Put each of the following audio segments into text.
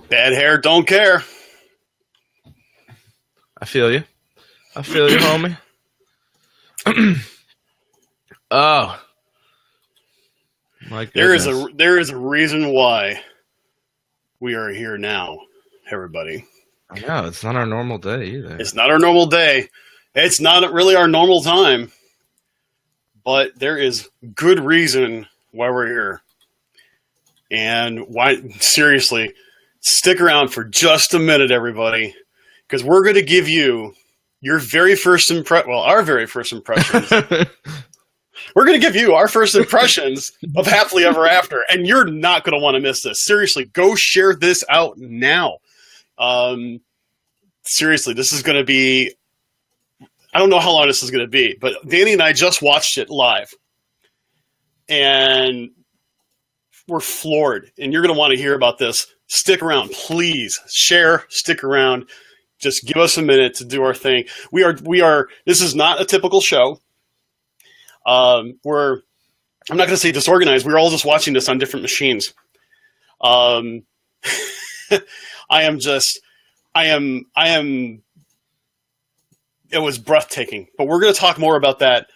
Bad hair, don't care. I feel you. Homie. Oh, my goodness. There is a reason why we are here now, everybody. Yeah, it's not our normal day either. It's not our normal day. It's not really our normal time. But there is good reason why we're here. And seriously, stick around for just a minute, everybody, because we're going to give you our very first impressions. We're going to give you our first impressions of Happily Ever After, and you're not going to want to miss this. Seriously, go share this out now. Seriously, this is going to be, I don't know how long this is going to be, but Danny and I just watched it live. And we're floored, and you're going to want to hear about this. Stick around, please. Share, stick around. Just give us a minute to do our thing. We are. This is not a typical show. I'm not going to say disorganized. We're all just watching this on different machines. I am. It was breathtaking, but we're going to talk more about that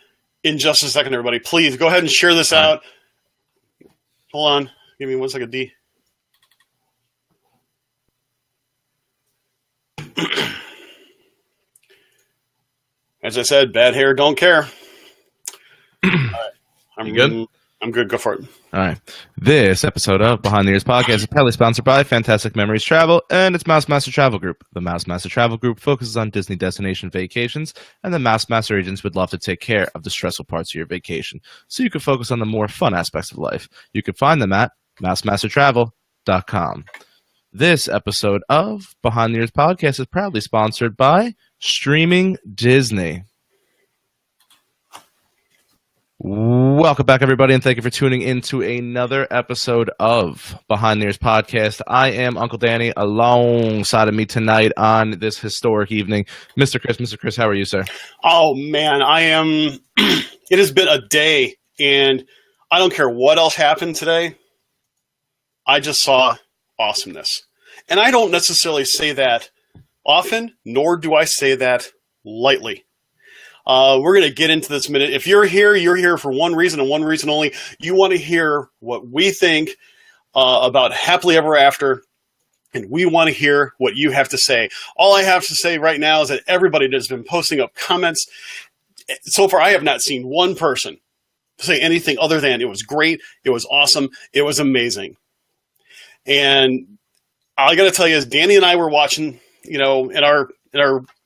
in just a second, everybody. Please go ahead and share this out. Hold on. Give me 1 second, D. As I said, bad hair, don't care. You good? I'm good. Go for it. All right. This episode of Behind the Ears Podcast is proudly sponsored by Fantastic Memories Travel and its Mouse Master Travel Group. The Mouse Master Travel Group focuses on Disney destination vacations, and the Mouse Master agents would love to take care of the stressful parts of your vacation, so you can focus on the more fun aspects of life. You can find them at mousemastertravel.com. This episode of Behind the Ears Podcast is proudly sponsored by Streaming Disney. Welcome back, everybody, and thank you for tuning in to another episode of Behind the Ears Podcast. I am Uncle Danny. Alongside of me tonight on this historic evening, Mr. Chris. Mr. Chris, how are you, sir? Oh, man, I am. It has been a day, and I don't care what else happened today. I just saw awesomeness. And I don't necessarily say that often, nor do I say that lightly. We're going to get into this minute. If you're here for one reason and one reason only. You want to hear what we think about Happily Ever After, and we want to hear what you have to say. All I have to say right now is that everybody that has been posting up comments, so far I have not seen one person say anything other than it was great, it was awesome, it was amazing. And all I got to tell you is Danny and I were watching, in our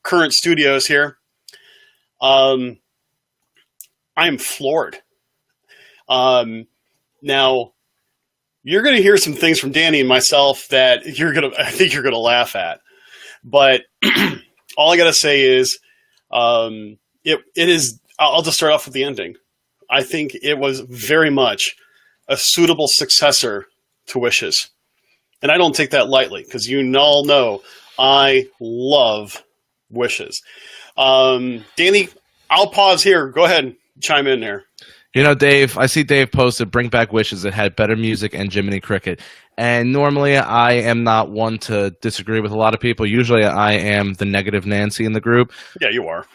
current studios here. I am floored. Now, you're going to hear some things from Danny and myself that I think you're going to laugh at. But all I got to say is, it is. I'll just start off with the ending. I think it was very much a suitable successor to Wishes, and I don't take that lightly because you all know I love Wishes. Danny, I'll pause here. Go ahead and chime in there. Dave, I see Dave posted Bring Back Wishes. It had better music and Jiminy Cricket. And normally I am not one to disagree with a lot of people. Usually I am the negative Nancy in the group. Yeah, you are.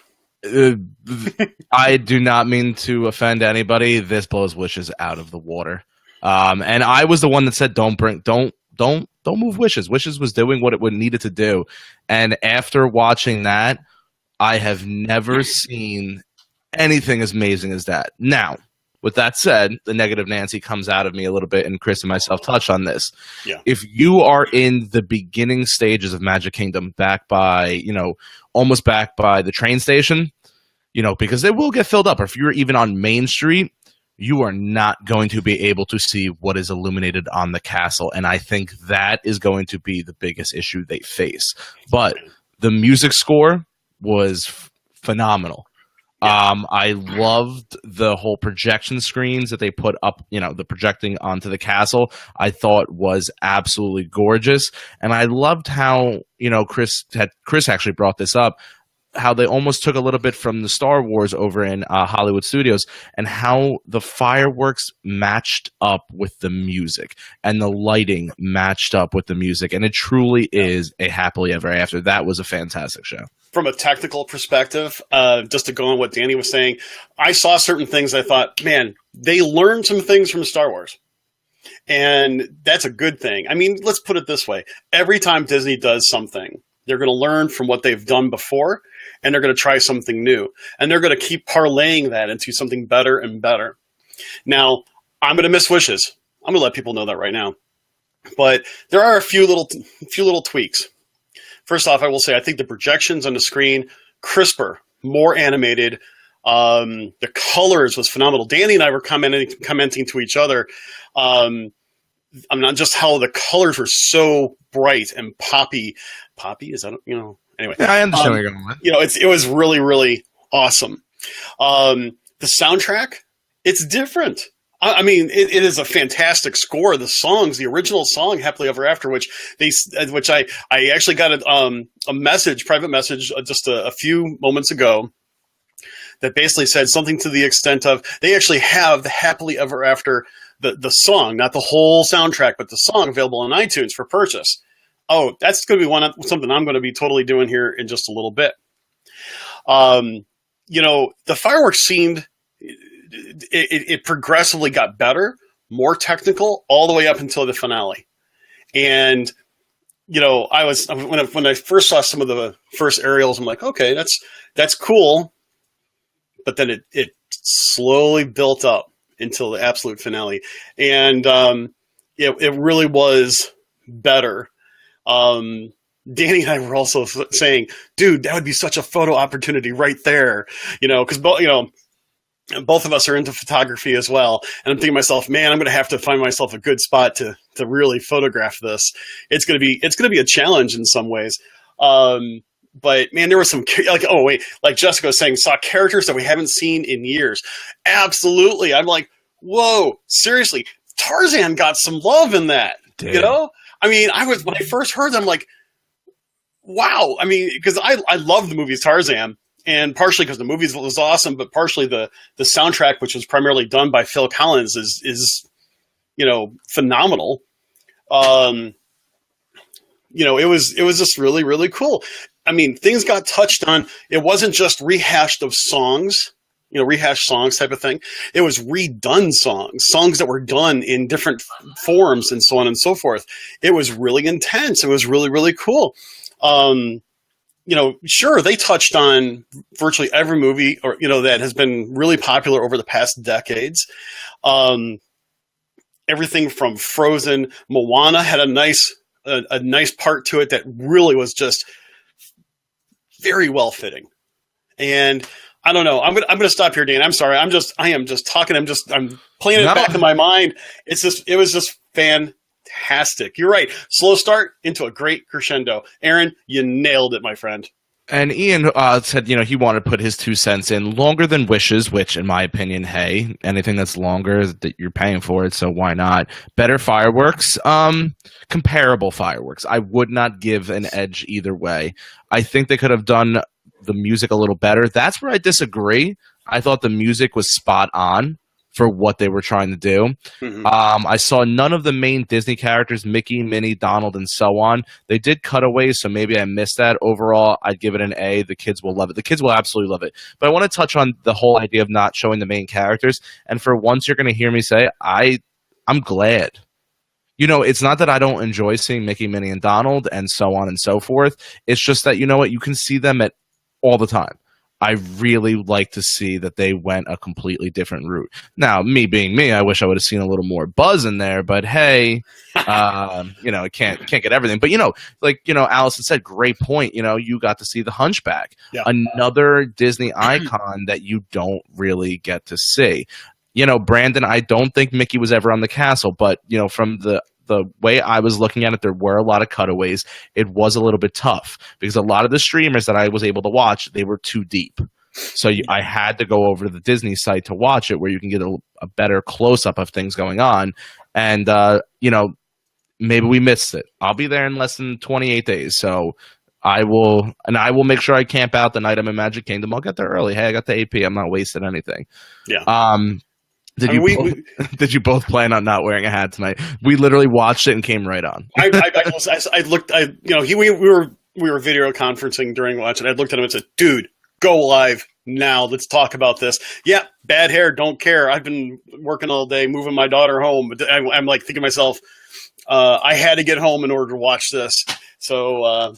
I do not mean to offend anybody. This blows Wishes out of the water. And I was the one that said don't move Wishes. Wishes was doing what it needed to do. And after watching that, I have never seen anything as amazing as that. Now, with that said, the negative Nancy comes out of me a little bit, and Chris and myself touched on this. Yeah. If you are in the beginning stages of Magic Kingdom, almost back by the train station, because they will get filled up, or if you're even on Main Street, you are not going to be able to see what is illuminated on the castle, and I think that is going to be the biggest issue they face. But the music score was phenomenal. I loved the whole projection screens that they put up, the projecting onto the castle. I thought was absolutely gorgeous. And I loved how, Chris actually brought this up. how they almost took a little bit from the Star Wars over in Hollywood Studios, and how the fireworks matched up with the music and the lighting matched up with the music. And it truly is a happily ever after. That was a fantastic show. From a technical perspective, just to go on what Danny was saying, I saw certain things I thought, man, they learned some things from Star Wars. And that's a good thing. I mean, let's put it this way. Every time Disney does something, they're going to learn from what they've done before, and they're going to try something new. And they're going to keep parlaying that into something better and better. Now, I'm going to miss wishes. I'm going to let people know that right now. But there are a few little tweaks. First off, I will say I think the projections on the screen, crisper, more animated. The colors was phenomenal. Danny and I were commenting to each other. I'm not just how the colors were so bright and poppy. Poppy is that anyway? Yeah, I understand where you're going with. It was really, really awesome. The soundtrack, it's different. I mean, it is a fantastic score. The songs, the original song "Happily Ever After," which I actually got a private message just a few moments ago, that basically said something to the extent of they actually have the "Happily Ever After," the song, not the whole soundtrack, but the song available on iTunes for purchase. Oh, that's going to be something I'm going to be totally doing here in just a little bit. The fireworks seemed. It progressively got better, more technical, all the way up until the finale. And, I was when I first saw some of the first aerials, I'm like, okay, that's cool. But then it slowly built up until the absolute finale. And it really was better. Danny and I were also saying, dude, that would be such a photo opportunity right there. Because both of us are into photography as well. And I'm thinking to myself, man, I'm going to have to find myself a good spot to really photograph this. It's going to be a challenge in some ways. But man, there was some like Jessica was saying, saw characters that we haven't seen in years. Absolutely. I'm like, whoa, seriously, Tarzan got some love in that. Dude. I mean, when I first heard them, like, wow. I mean, because I love the movies Tarzan. And partially because the movie was awesome, but partially the soundtrack, which was primarily done by Phil Collins, is phenomenal. It was just really, really cool. I mean, things got touched on. It wasn't just rehashed of songs, rehashed songs type of thing. It was redone songs that were done in different forms and so on and so forth. It was really intense. It was really, really cool. Sure, they touched on virtually every movie that has been really popular over the past decades. Everything from Frozen, Moana had a nice part to it that really was just very well fitting. And I don't know. I'm gonna stop here, Dan. I'm sorry. I am just talking. I'm playing it back in my mind. It was just fantastic. You're right. Slow start into a great crescendo. Aaron, you nailed it, my friend. And Ian said, he wanted to put his 2 cents in. Longer than Wishes, which, in my opinion, hey, anything that's longer, that you're paying for it, so why not? Better fireworks, comparable fireworks. I would not give an edge either way. I think they could have done the music a little better. That's where I disagree. I thought the music was spot on for what they were trying to do. Mm-hmm. I saw none of the main Disney characters, Mickey, Minnie, Donald, and so on. They did cutaways, so maybe I missed that. Overall, I'd give it an A. The kids will love it. The kids will absolutely love it. But I want to touch on the whole idea of not showing the main characters. And for once, you're going to hear me say, I'm glad. It's not that I don't enjoy seeing Mickey, Minnie, and Donald, and so on and so forth. It's just that, you can see them at all the time. I really like to see that they went a completely different route. Now, me being me, I wish I would have seen a little more Buzz in there, but hey, it can't get everything. But, Allison said, great point. You got to see the Hunchback, another Disney icon that you don't really get to see. Brandon, I don't think Mickey was ever on the castle, but, from the way I was looking at it, there were a lot of cutaways. It was a little bit tough because a lot of the streamers that I was able to watch, they were too deep. So I had to go over to the Disney site to watch it where you can get a better close-up of things going on. And, maybe we missed it. I'll be there in less than 28 days. So I will make sure I camp out the night I'm in Magic Kingdom. I'll get there early. Hey, I got the AP. I'm not wasting anything. Yeah. Did you both plan on not wearing a hat tonight? We literally watched it and came right on. I looked. We were video conferencing during watch, and I looked at him and said, "Dude, go live now. Let's talk about this." Yeah, bad hair. Don't care. I've been working all day, moving my daughter home. But I'm like thinking to myself, I had to get home in order to watch this. So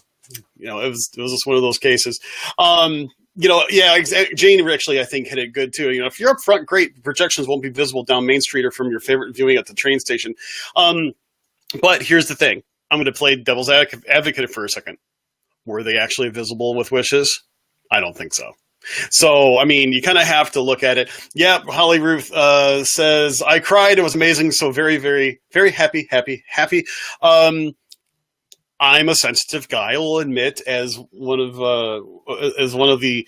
it was just one of those cases. Jane actually, I think, hit it good too. If you're up front, great. Projections won't be visible down Main Street or from your favorite viewing at the train station. But here's the thing. I'm going to play devil's advocate for a second. Were they actually visible with wishes? I don't think so. So, I mean, you kind of have to look at it. Yeah, Holly Ruth says, I cried. It was amazing. So very, very, very happy. I'm a sensitive guy. I will admit, as one of the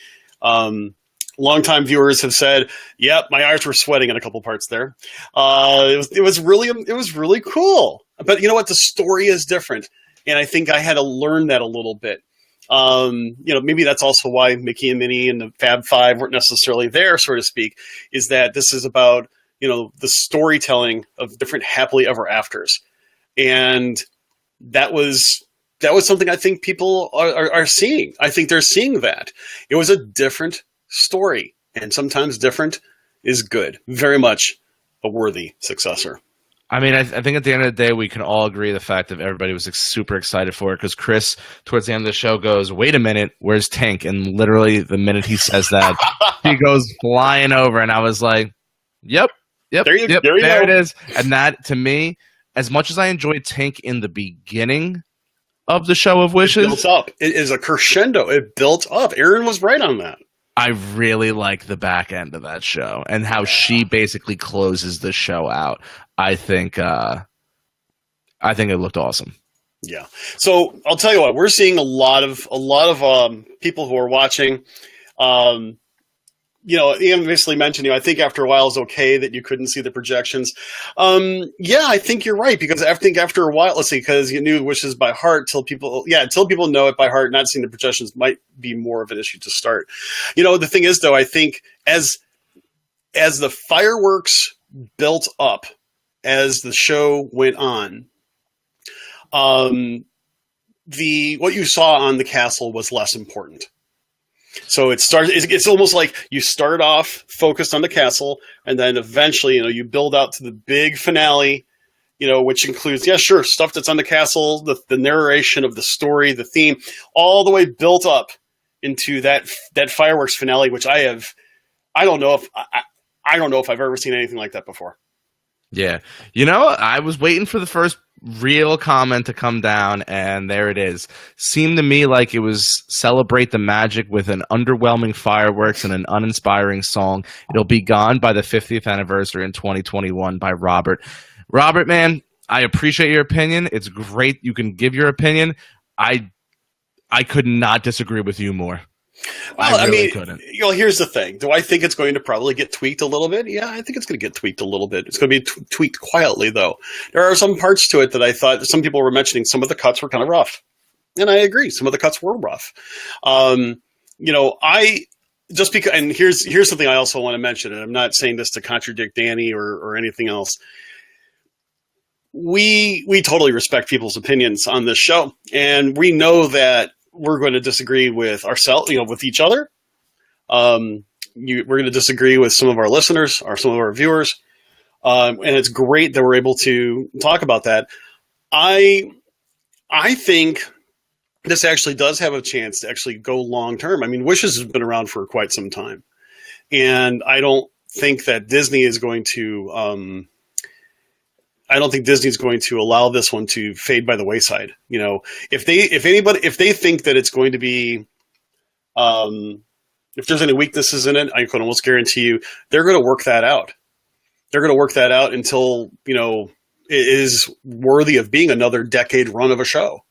longtime viewers have said, yep, my eyes were sweating in a couple parts there. It was really cool. But you know what? The story is different, and I think I had to learn that a little bit. Maybe that's also why Mickey and Minnie and the Fab Five weren't necessarily there, so to speak. Is that this is about the storytelling of different happily ever afters, and that was something I think people are seeing. I think they're seeing that. It was a different story, and sometimes different is good. Very much a worthy successor. I mean, I think at the end of the day, we can all agree the fact that everybody was super excited for it because Chris, towards the end of the show, goes, wait a minute, where's Tank? And literally the minute he says that, he goes flying over, and I was like, yep, there it is. And that, to me, as much as I enjoyed Tank in the beginning of the Show of Wishes, it built up. It is a crescendo. It built up. Aaron was right on that. I really like the back end of that show and how she basically closes the show out. I think it looked awesome. Yeah. So I'll tell you what, we're seeing a lot of people who are watching. Ian basically mentioned, I think after a while it's okay that you couldn't see the projections. Yeah, I think you're right, because I think after a while, let's see, because you knew Wishes by heart until people know it by heart, not seeing the projections might be more of an issue to start. The thing is, though, I think as the fireworks built up, as the show went on, what you saw on the castle was less important. So it's almost like you start off focused on the castle, and then eventually, you build out to the big finale, which includes, stuff that's on the castle, the narration of the story, the theme, all the way built up into that fireworks finale, which I don't know if I've ever seen anything like that before. Yeah. I was waiting for the first real comment to come down, and there it is. Seemed to me like it was celebrate the magic with an underwhelming fireworks and an uninspiring song. It'll be gone by the 50th anniversary in 2021 by Robert. Robert, man, I appreciate your opinion. It's great you can give your opinion. I could not disagree with you more. Well, I mean, couldn't. Here's the thing. Do I think it's going to probably get tweaked a little bit? Yeah, I think it's going to get tweaked a little bit. It's going to be tweaked quietly, though. There are some parts to it that I thought some people were mentioning. Some of the cuts were kind of rough, and I agree. Some of the cuts were rough. And here's something I also want to mention, and I'm not saying this to contradict Danny or anything else. We totally respect people's opinions on this show, and we know that we're going to disagree with ourselves, with each other. We're going to disagree with some of our listeners or some of our viewers. And it's great that we're able to talk about that. I think this actually does have a chance to actually go long term. I mean, Wishes has been around for quite some time, and I don't think that Disney is going to, Disney's going to allow this one to fade by the wayside. If they think that it's going to be, if there's any weaknesses in it, I can almost guarantee you they're going to work that out. They're going to work that out until, it is worthy of being another decade run of a show.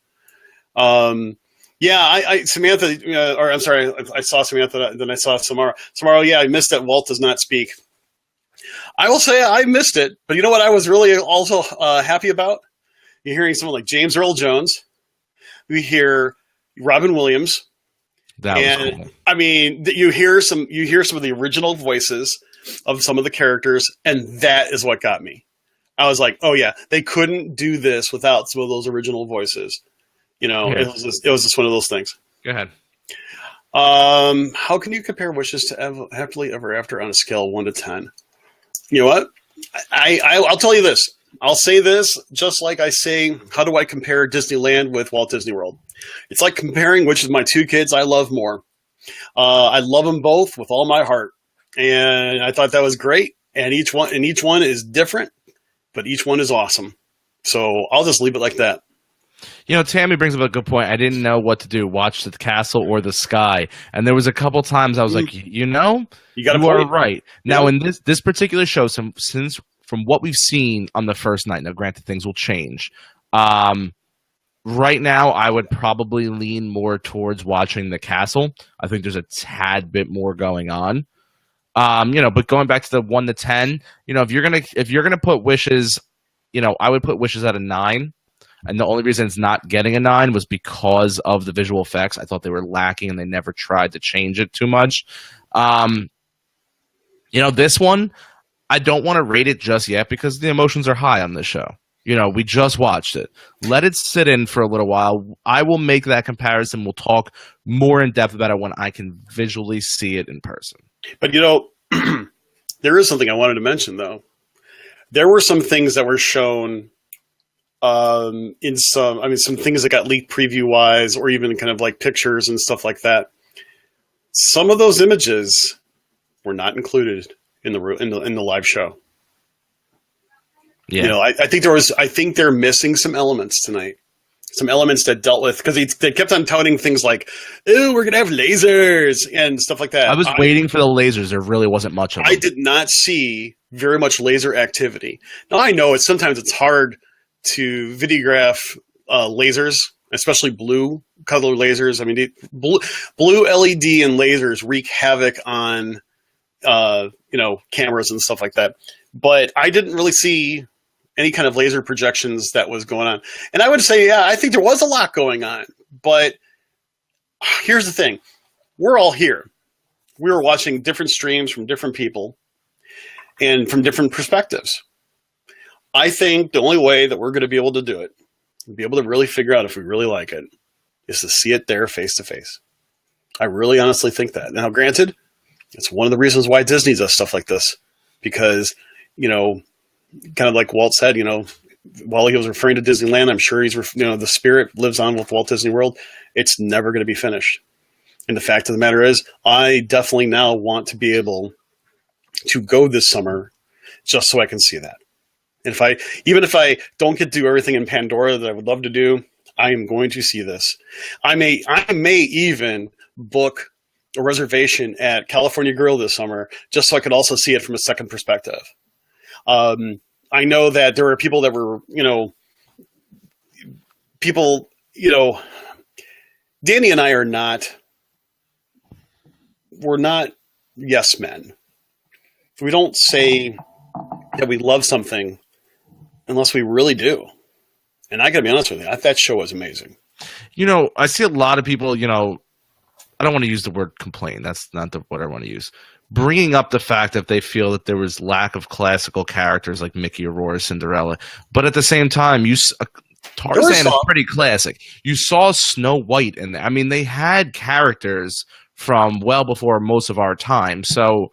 Samantha, or I'm sorry, I saw Samantha, then I saw Samara. Samara, yeah, I missed that Walt does not speak. I will say I missed it, but you know what I was really also happy about? You're hearing someone like James Earl Jones. We hear Robin Williams. That was cool. I mean, you hear some of the original voices of some of the characters, and that is what got me. I was like, oh yeah, they couldn't do this without some of those original voices. You know, Yeah. it was just one of those things. Go ahead. How can you compare Wishes to Happily Ever After on a scale of 1 to 10? You know what? I'll tell you this. I'll say this just like I say, how do I compare Disneyland with Walt Disney World? It's like comparing which of my two kids I love more. I love them both with all my heart, and I thought that was great. And each one is different, but each one is awesome. So I'll just leave it like that. You know, Tammy brings up a good point. I didn't know what to do, watch the castle or the sky. And there was a couple times I was like, you know, you got are right. Now, in this particular show, since from what we've seen on the first night, now granted things will change. Right now, I would probably lean more towards watching the castle. I think there's a tad bit more going on. You know, but going back to the 1 to 10, you know, if you're gonna put Wishes, you know, I would put Wishes at a 9. And the only reason it's not getting a 9 was because of the visual effects. I thought they were lacking, and they never tried to change it too much. You know, this one, I don't want to rate it just yet because the emotions are high on this show. You know, we just watched it. Let it sit in for a little while. I will make that comparison. We'll talk more in depth about it when I can visually see it in person. But, you know, there is something I wanted to mention, though. There were some things that were shown in some things that got leaked preview-wise, or even kind of like pictures and stuff like that. Some of those images were not included in the live show. Yeah. You know, I think they're missing some elements tonight. Some elements that dealt with, because they kept on touting things like, "Oh, we're gonna have lasers" and stuff like that. I was waiting for the lasers. There really wasn't much of them. I did not see very much laser activity. Now I know sometimes it's hard to videograph lasers, especially blue color lasers. I mean, blue LED and lasers wreak havoc on you know, cameras and stuff like that. But I didn't really see any kind of laser projections that was going on. And I would say, yeah, I think there was a lot going on. But here's the thing. We're all here. We were watching different streams from different people and from different perspectives. I think the only way that we're going to be able to do it, be able to really figure out if we really like it, is to see it there face to face. I really honestly think that. Now, granted, it's one of the reasons why Disney does stuff like this, because, you know, kind of like Walt said, you know, while he was referring to Disneyland, I'm sure the spirit lives on with Walt Disney World. It's never going to be finished. And the fact of the matter is, I definitely now want to be able to go this summer just so I can see that. And even if I don't get to do everything in Pandora that I would love to do, I am going to see this. I may even book a reservation at California Grill this summer just so I could also see it from a second perspective. I know that there are people that were, Danny and I we're not yes men. We don't say that we love something unless we really do. And I got to be honest with you, that show was amazing. You know, I see a lot of people, you know, I don't want to use the word complain. That's not what I want to use. Bringing up the fact that they feel that there was lack of classical characters like Mickey, Aurora, Cinderella. But at the same time, Tarzan is pretty classic. You saw Snow White in there. I mean, they had characters from well before most of our time. So,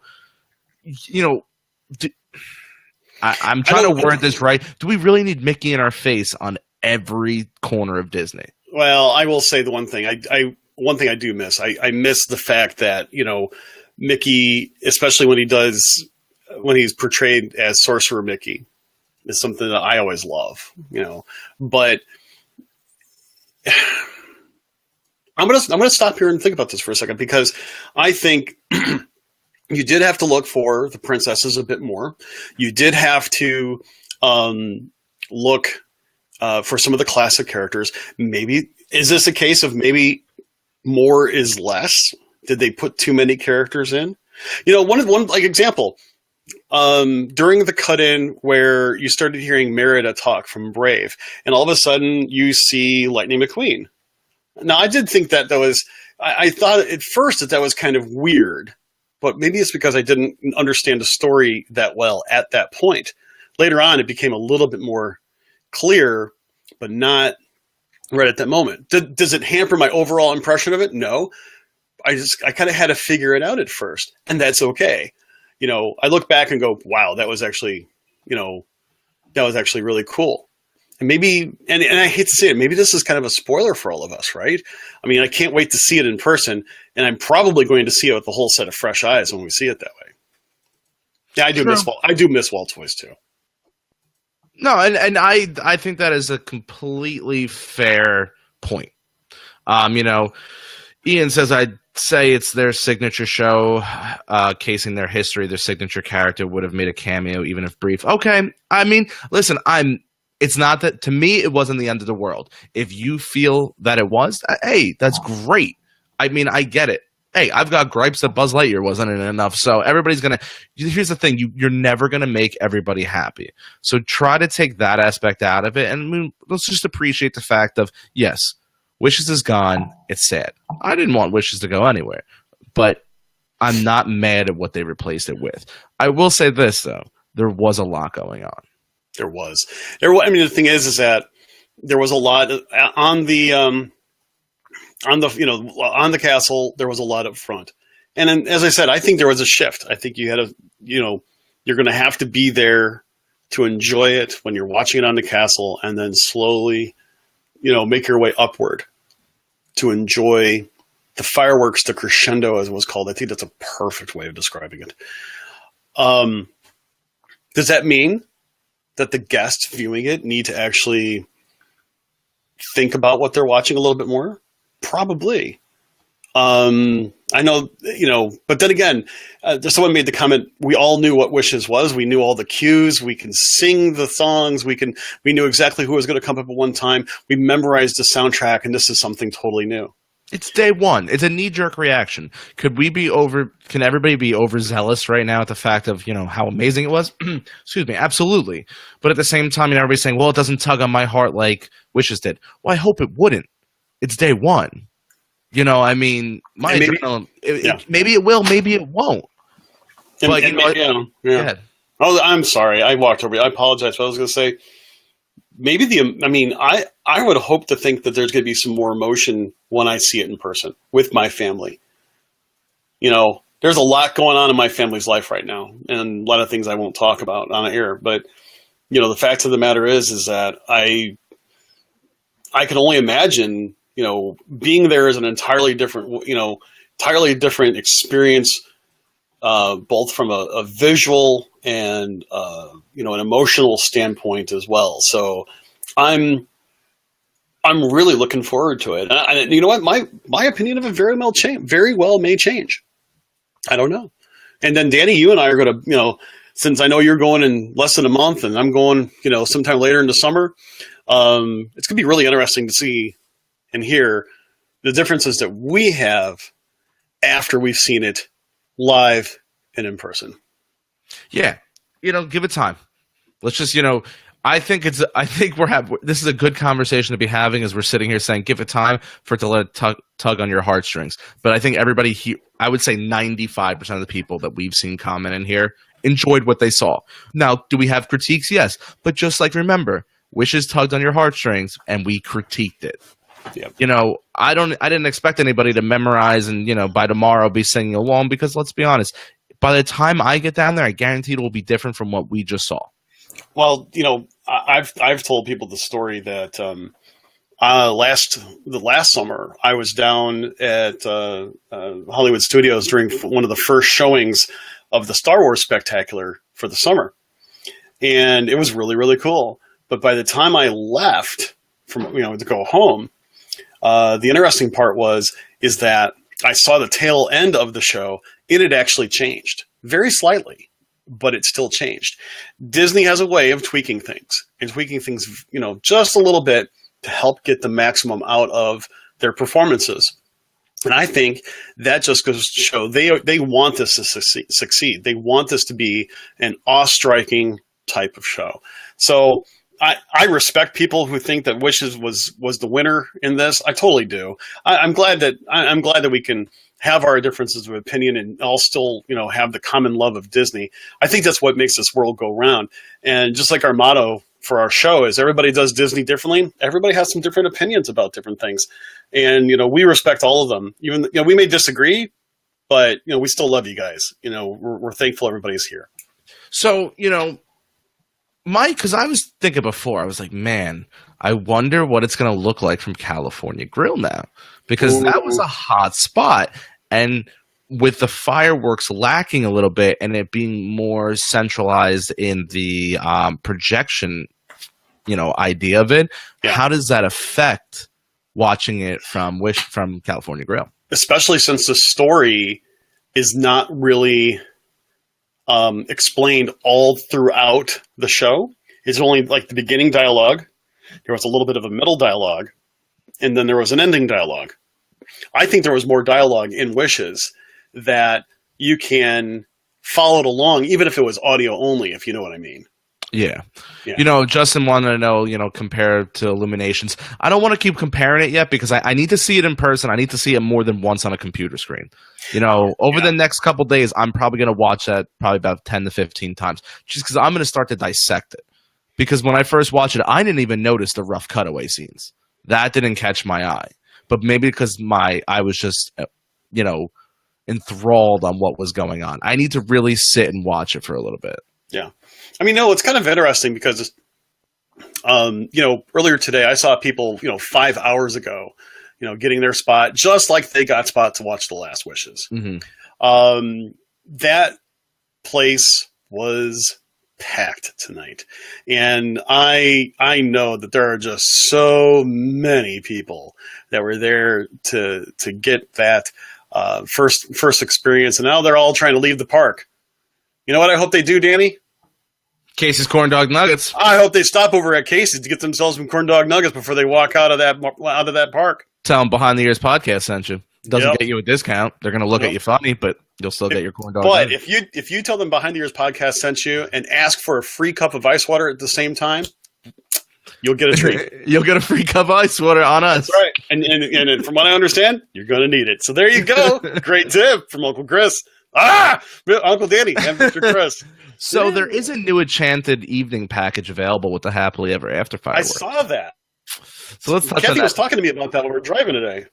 you know, I'm trying to word this right. Do we really need Mickey in our face on every corner of Disney? Well, I will say the one thing. One thing I do miss. I miss the fact that, you know, Mickey, especially when he's portrayed as Sorcerer Mickey, is something that I always love, you know. But I'm gonna stop here and think about this for a second, because I think you did have to look for the princesses a bit more. You did have to look for some of the classic characters. Maybe is this a case of maybe more is less? Did they put too many characters in? You know, one like example, during the cut-in where you started hearing Merida talk from Brave, and all of a sudden you see Lightning McQueen. Now, I did think that was. I thought at first that was kind of weird, but maybe it's because I didn't understand the story that well at that point. Later on, it became a little bit more clear, but not right at that moment. Does it hamper my overall impression of it? No. I kind of had to figure it out at first, and that's okay. I look back and go, wow, that was actually really cool. And maybe, and I hate to say it, maybe this is kind of a spoiler for all of us, right? I mean, I can't wait to see it in person, and I'm probably going to see it with a whole set of fresh eyes when we see it that way. Yeah, I do miss Walt's voice too. No, and I think that is a completely fair point. Ian says, I'd say it's their signature show, casing their history. Their signature character would have made a cameo, even if brief. Okay, I mean, listen, it's not that, to me, it wasn't the end of the world. If you feel that it was, hey, that's great. I mean, I get it. Hey, I've got gripes that Buzz Lightyear wasn't enough. So everybody's going to, here's the thing, you're never going to make everybody happy. So try to take that aspect out of it. And let's just appreciate the fact of, yes, Wishes is gone. It's sad. I didn't want Wishes to go anywhere, but I'm not mad at what they replaced it with. I will say this, though. There was a lot going on. There was. I mean, the thing is that there was a lot on the castle. There was a lot up front, and then, as I said, I think there was a shift. I think you had you're going to have to be there to enjoy it when you're watching it on the castle, and then slowly, make your way upward to enjoy the fireworks, the crescendo, as it was called. I think that's a perfect way of describing it. Does that mean that the guests viewing it need to actually think about what they're watching a little bit more? Probably. I know, but then again, someone made the comment, we all knew what Wishes was. We knew all the cues. We can sing the songs. We knew exactly who was going to come up at one time. We memorized the soundtrack, and this is something totally new. It's day one. It's a knee-jerk reaction. Can everybody be overzealous right now at the fact of, how amazing it was? Excuse me, absolutely. But at the same time, everybody's saying, well, it doesn't tug on my heart like Wishes did. Well, I hope it wouldn't. It's day one. I mean, maybe it will, maybe it won't. But, go ahead. Oh, I'm sorry. I walked over. I apologize. What I was going to say, maybe I would hope to think that there's going to be some more emotion when I see it in person with my family. There's a lot going on in my family's life right now, and a lot of things I won't talk about on air. But, the fact of the matter is that I can only imagine, being there is an entirely different experience, both from a visual and, an emotional standpoint as well. So I'm really looking forward to it. And you know what? My opinion of it very well may change. I don't know. And then Danny, you and I are going to, since I know you're going in less than a month and I'm going, sometime later in the summer, it's going to be really interesting to see and hear the differences that we have after we've seen it live and in person. Yeah. Give it time. Let's just, I think this is a good conversation to be having as we're sitting here saying, give it time for it to let it tug on your heartstrings. But I think everybody here, I would say 95% of the people that we've seen comment in here enjoyed what they saw. Now, do we have critiques? Yes. But just remember, Wishes tugged on your heartstrings and we critiqued it. Yep. I didn't expect anybody to memorize and, by tomorrow be singing along, because let's be honest, by the time I get down there, I guarantee it will be different from what we just saw. Well, I've told people the story that the last summer I was down at Hollywood Studios during one of the first showings of the Star Wars Spectacular for the summer, and it was really, really cool. But by the time I left to go home, the interesting part is that I saw the tail end of the show. It had actually changed very slightly, but it still changed. Disney has a way of tweaking things, just a little bit to help get the maximum out of their performances. And I think that just goes to show they want this to succeed. They want this to be an awe-striking type of show. So I respect people who think that Wishes was the winner in this. I totally do. I'm glad that we can have our differences of opinion and all still, have the common love of Disney. I think that's what makes this world go round. And just like our motto for our show is everybody does Disney differently. Everybody has some different opinions about different things. And, we respect all of them. Even, we may disagree, but, we still love you guys. We're thankful everybody's here. So, Mike, because I was thinking before, I was like, man, I wonder what it's going to look like from California Grill now. Because that was a hot spot. And with the fireworks lacking a little bit and it being more centralized in the projection, idea of it, how does that affect watching it from California Grill? Especially since the story is not really explained all throughout the show. It's only like the beginning dialogue. There was a little bit of a middle dialogue, and then there was an ending dialogue. I think there was more dialogue in Wishes that you can follow it along, even if it was audio only, if you know what I mean. Yeah. Justin wanted to know, compared to Illuminations. I don't want to keep comparing it yet because I need to see it in person. I need to see it more than once on a computer screen. Over the next couple days, I'm probably going to watch that probably about 10 to 15 times just because I'm going to start to dissect it. Because when I first watched it, I didn't even notice the rough cutaway scenes. That didn't catch my eye. But maybe because I was just, enthralled on what was going on. I need to really sit and watch it for a little bit. Yeah. It's kind of interesting because, earlier today I saw people, 5 hours ago, getting their spot just like they got spot to watch The Last Wishes. Mm-hmm. That place was packed tonight. And I know that there are just so many people that were there to get that first experience. And now they're all trying to leave the park. You know what I hope they do, Danny? Casey's Corn Dog Nuggets. I hope they stop over at Casey's to get themselves some corn dog nuggets before they walk out of that park. Tell them Behind the Ears podcast sent you. Doesn't get you a discount. They're going to look at you funny, but you'll still get your corn dog. But if you tell them Behind the Ears podcast sent you and ask for a free cup of ice water at the same time, you'll get a treat. You'll get a free cup of ice water on us. That's right. And from what I understand, you're going to need it. So there you go. Great tip from Uncle Chris. Uncle Danny and Mr. Chris. So there is a new Enchanted evening package available with the Happily Ever After fireworks. I saw that. So let's touch on that. Kathy was talking to me about that when we were driving today.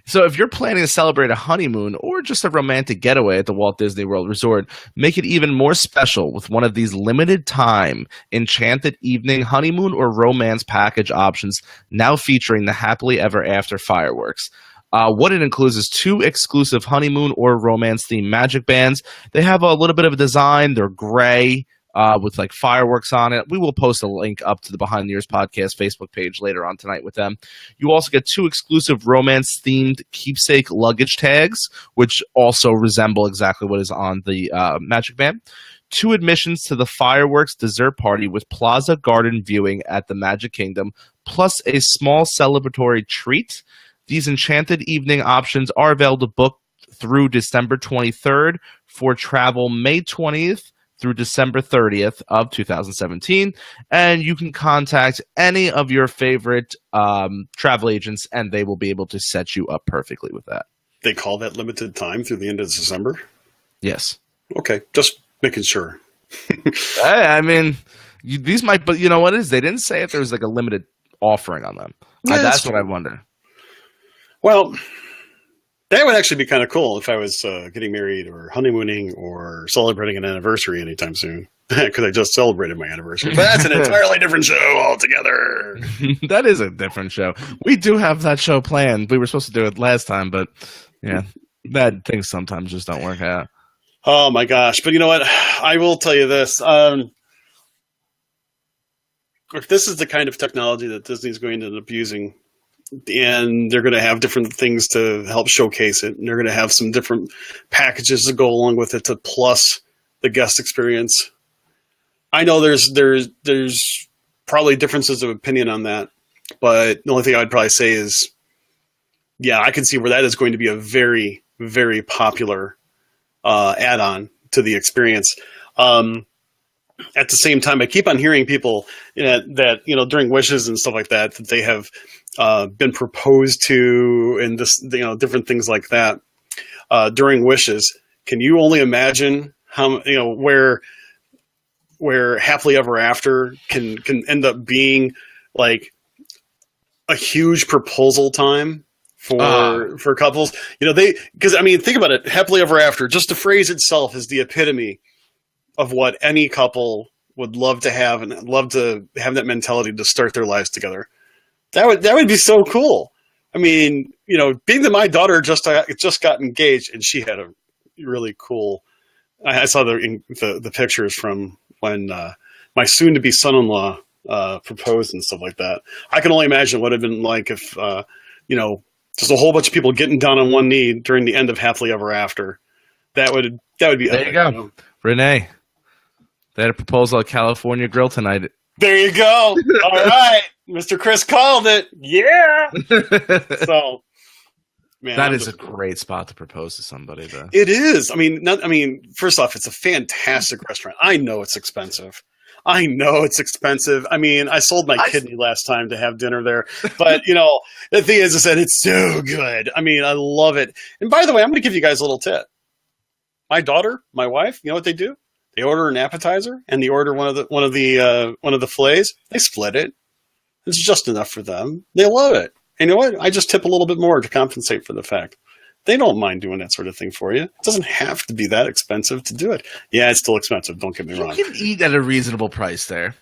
So if you're planning to celebrate a honeymoon or just a romantic getaway at the Walt Disney World Resort, make it even more special with one of these limited time Enchanted evening honeymoon or romance package options now featuring the Happily Ever After fireworks. What it includes is 2 exclusive honeymoon or romance-themed magic bands. They have a little bit of a design. They're gray with like fireworks on it. We will post a link up to the Behind the Ears podcast Facebook page later on tonight with them. You also get 2 exclusive romance-themed keepsake luggage tags, which also resemble exactly what is on the magic band. 2 admissions to the fireworks dessert party with Plaza Garden viewing at the Magic Kingdom, plus a small celebratory treat. These Enchanted evening options are available to book through December 23rd for travel May 20th through December 30th of 2017. And you can contact any of your favorite travel agents, and they will be able to set you up perfectly with that. They call that limited time through the end of December? Yes. Okay, just making sure. These might, but you know what it is? They didn't say if there was like a limited offering on them. Yeah, that's what I wonder. Well, that would actually be kind of cool if I was getting married or honeymooning or celebrating an anniversary anytime soon. Because I just celebrated my anniversary. But that's an entirely different show altogether. That is a different show. We do have that show planned. We were supposed to do it last time, but yeah, bad things sometimes just don't work out. Oh my gosh. But you know what? I will tell you this. If this is the kind of technology that Disney's going to end up using, and they're going to have different things to help showcase it, and they're going to have some different packages to go along with it to plus the guest experience. I know there's probably differences of opinion on that, but the only thing I would probably say is, yeah, I can see where that is going to be a very, very popular add-on to the experience. at the same time, I keep on hearing people that during wishes and stuff like that they have been proposed to, and this different things like that during wishes. Can you only imagine how where happily ever after can end up being like a huge proposal time for couples? Because I mean, think about it. Happily ever after, just the phrase itself is the epitome of what any couple would love to have, and love to have that mentality to start their lives together. That would be so cool. I mean, being that my daughter just got engaged, and she had a really cool. I saw the pictures from when my soon-to-be son-in-law proposed and stuff like that. I can only imagine what it would have been like if just a whole bunch of people getting down on one knee during the end of Happily Ever After. That would be. There you go, Renee. They had a proposal at California Grill tonight. There you go. All right, Mr. Chris called it. Yeah. So, man, that is a great spot to propose to somebody, though. It is. I mean, first off, it's a fantastic restaurant. I know it's expensive. I mean, I sold my kidney last time to have dinner there, but the thing is that it's so good. I mean, I love it. And by the way, I'm going to give you guys a little tip. My daughter, my wife, you know what they do? They order an appetizer and they order one of the fillets. They split it. It's just enough for them. They love it. And you know what? I just tip a little bit more to compensate for the fact. They don't mind doing that sort of thing for you. It doesn't have to be that expensive to do it. Yeah, it's still expensive. Don't get me wrong. You can eat at a reasonable price there.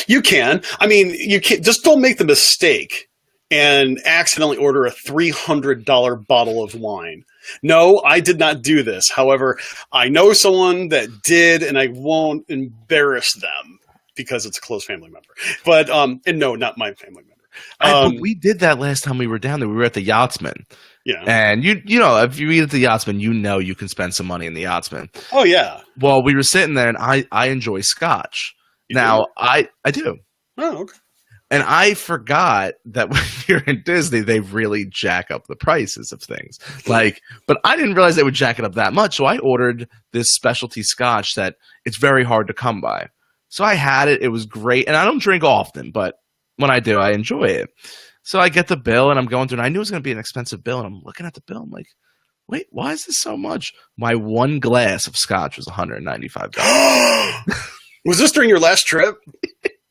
You can. I mean, you can. Just don't make the mistake and accidentally order a $300 bottle of wine. No, I did not do this. However, I know someone that did, and I won't embarrass them because it's a close family member. But and no, not my family member. But we did that last time we were down there. We were at the Yachtsman. Yeah. And if you eat at the Yachtsman, you can spend some money in the Yachtsman. Oh yeah. Well, we were sitting there, and I enjoy scotch. You now do? I do. Oh, okay. And I forgot that when you're in Disney, they really jack up the prices of things. But I didn't realize they would jack it up that much. So I ordered this specialty scotch that it's very hard to come by. So I had it. It was great. And I don't drink often, but when I do, I enjoy it. So I get the bill, and I'm going through, and I knew it was going to be an expensive bill. And I'm looking at the bill. I'm like, wait, why is this so much? My one glass of scotch was $195. Was this during your last trip?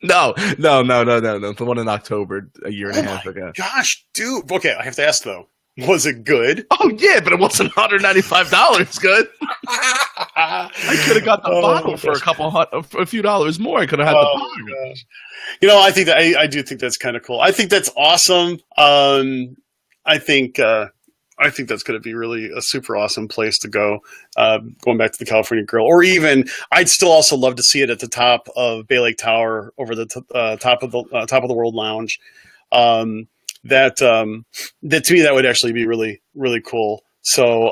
No. The one in October, a year and a half ago. Gosh, dude. Okay, I have to ask though. Was it good? Oh yeah, but it wasn't $195 good. I could have got the bottle for a few dollars more. I could have had the bottle. Gosh. I think that I do think that's kind of cool. I think that's awesome. I think that's going to be really a super awesome place to go. Going back to the California Grill, or even I'd still also love to see it at the top of Bay Lake Tower, over the top of the World Lounge. That to me, that would actually be really, really cool. So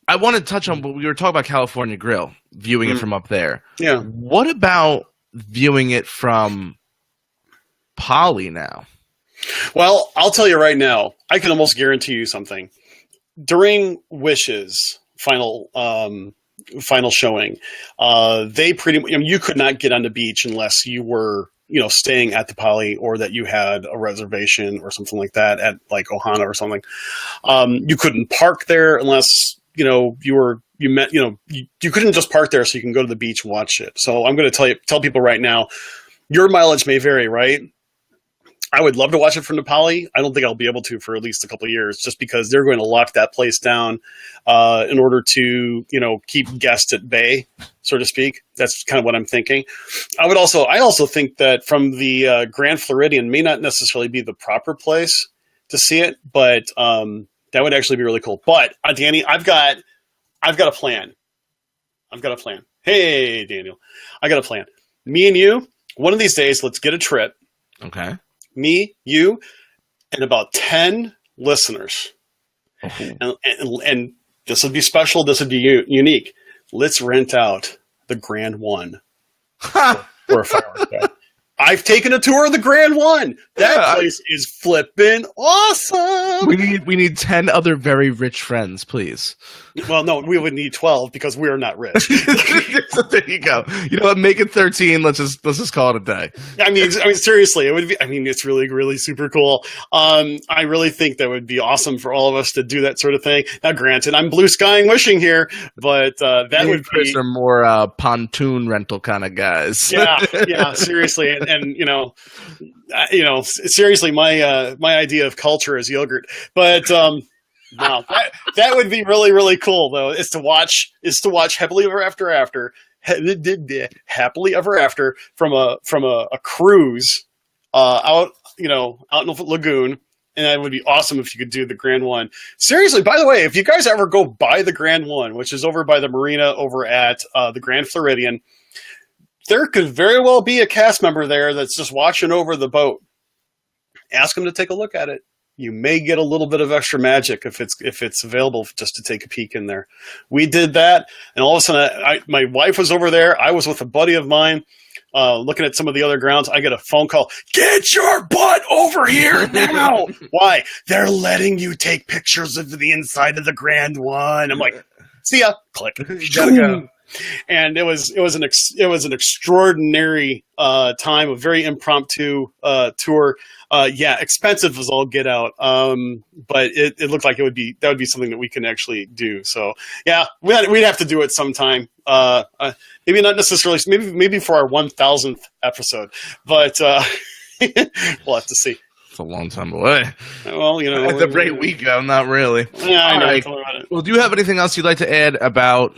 I want to touch on what we were talking about California Grill, viewing it from up there. Yeah. What about viewing it from Poly now? Well, I'll tell you right now, I can almost guarantee you something. During Wish's final showing, they pretty much, you could not get on the beach unless you were, staying at the Poly, or that you had a reservation or something like that at like Ohana or something. You couldn't park there unless, you couldn't just park there so you can go to the beach and watch it. So I'm going to tell people right now, your mileage may vary, right? I would love to watch it from the Poly. I don't think I'll be able to for at least a couple of years, just because they're going to lock that place down in order to, keep guests at bay, so to speak. That's kind of what I'm thinking. I also think that from the Grand Floridian may not necessarily be the proper place to see it, but that would actually be really cool. But Danny, I've got a plan. Hey, Daniel, I got a plan. Me and you, one of these days, let's get a trip. Okay. Me, you, and about 10 listeners. And this would be special. This would be unique. Let's rent out the Grand One for a fireworks show. I've taken a tour of the Grand One. That place is flipping awesome. We need 10 other very rich friends, please. Well, no, we would need 12 because we are not rich. So there you go. You know what? Make it 13. Let's just call it a day. I mean, seriously, it would be. I mean, it's really, really super cool. I really think that would be awesome for all of us to do that sort of thing. Now, granted, I'm blue skying wishing here, but that would Chris be. are more pontoon rental kind of guys. Yeah, seriously, and seriously, my idea of culture is yogurt, but. No, that would be really, really cool though. Is to watch Happily Ever After Happily Ever After from a cruise out in the lagoon, and that would be awesome if you could do the Grand One. Seriously, by the way, if you guys ever go by the Grand One, which is over by the marina over at the Grand Floridian, there could very well be a cast member there that's just watching over the boat. Ask them to take a look at it. You may get a little bit of extra magic if it's available just to take a peek in there. We did that, and all of a sudden, my wife was over there. I was with a buddy of mine looking at some of the other grounds. I get a phone call. Get your butt over here now! Why? They're letting you take pictures of the inside of the Grand One. I'm like, see ya. Click. Gotta go. And it was an extraordinary time, a very impromptu tour. Expensive as all get out, but it looked like that would be something that we can actually do. So yeah, we'd have to do it sometime. Maybe not necessarily. Maybe for our 1000th episode, but we'll have to see. It's a long time away. Well, at the rate we go, not really. Yeah, I know. Right. Well, do you have anything else you'd like to add about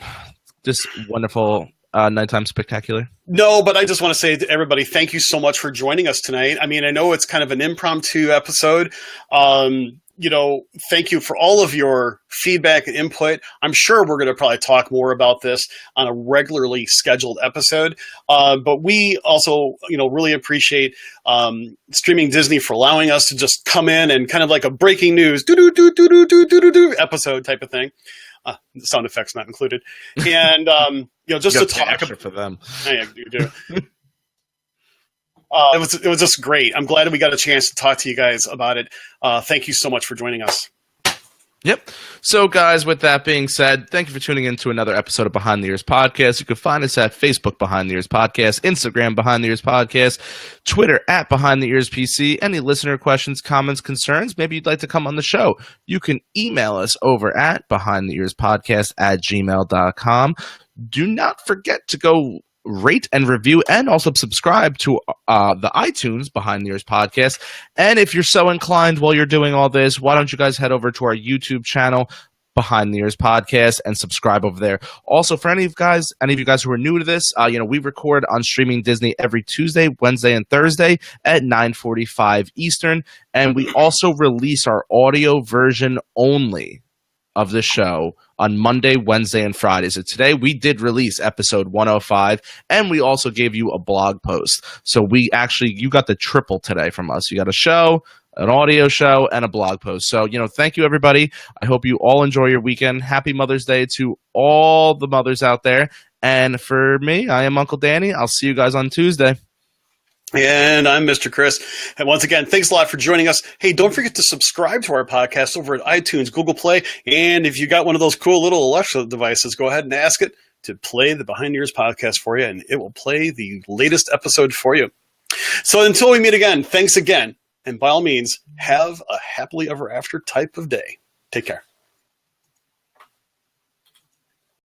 this wonderful nighttime spectacular? No, but I just want to say to everybody, thank you so much for joining us tonight. I mean, I know it's kind of an impromptu episode. Thank you for all of your feedback and input. I'm sure we're going to probably talk more about this on a regularly scheduled episode. But we also, really appreciate Streaming Disney for allowing us to just come in and kind of like a breaking news episode type of thing. Sound effects not included, and just to talk extra for them. Yeah, you do. It was just great. I'm glad we got a chance to talk to you guys about it. Thank you so much for joining us. Yep. So, guys, with that being said, thank you for tuning in to another episode of Behind the Ears Podcast. You can find us at Facebook Behind the Ears Podcast, Instagram Behind the Ears Podcast, Twitter at Behind the Ears PC. Any listener questions, comments, concerns, maybe you'd like to come on the show, you can email us over at behindtheearspodcast@gmail.com. Do not forget to go rate and review and also subscribe to the iTunes Behind the Ears Podcast. And if you're so inclined while you're doing all this, why don't you guys head over to our YouTube channel, Behind the Ears Podcast, and subscribe over there. Also, for any of you guys who are new to this, we record on Streaming Disney every Tuesday, Wednesday, and Thursday at 9:45 Eastern. And we also release our audio version only of the show on Monday, Wednesday, and Friday. So today we did release episode 105, and we also gave you a blog post. So you got the triple today from us. You got a show, an audio show, and a blog post. So, thank you, everybody. I hope you all enjoy your weekend. Happy Mother's Day to all the mothers out there. And for me, I am Uncle Danny. I'll see you guys on Tuesday. And I'm Mr. Chris. And once again, thanks a lot for joining us. Hey, don't forget to subscribe to our podcast over at iTunes, Google Play. And if you got one of those cool little Alexa devices, go ahead and ask it to play the Behind the Ears podcast for you, and it will play the latest episode for you. So until we meet again, thanks again. And by all means, have a happily ever after type of day. Take care.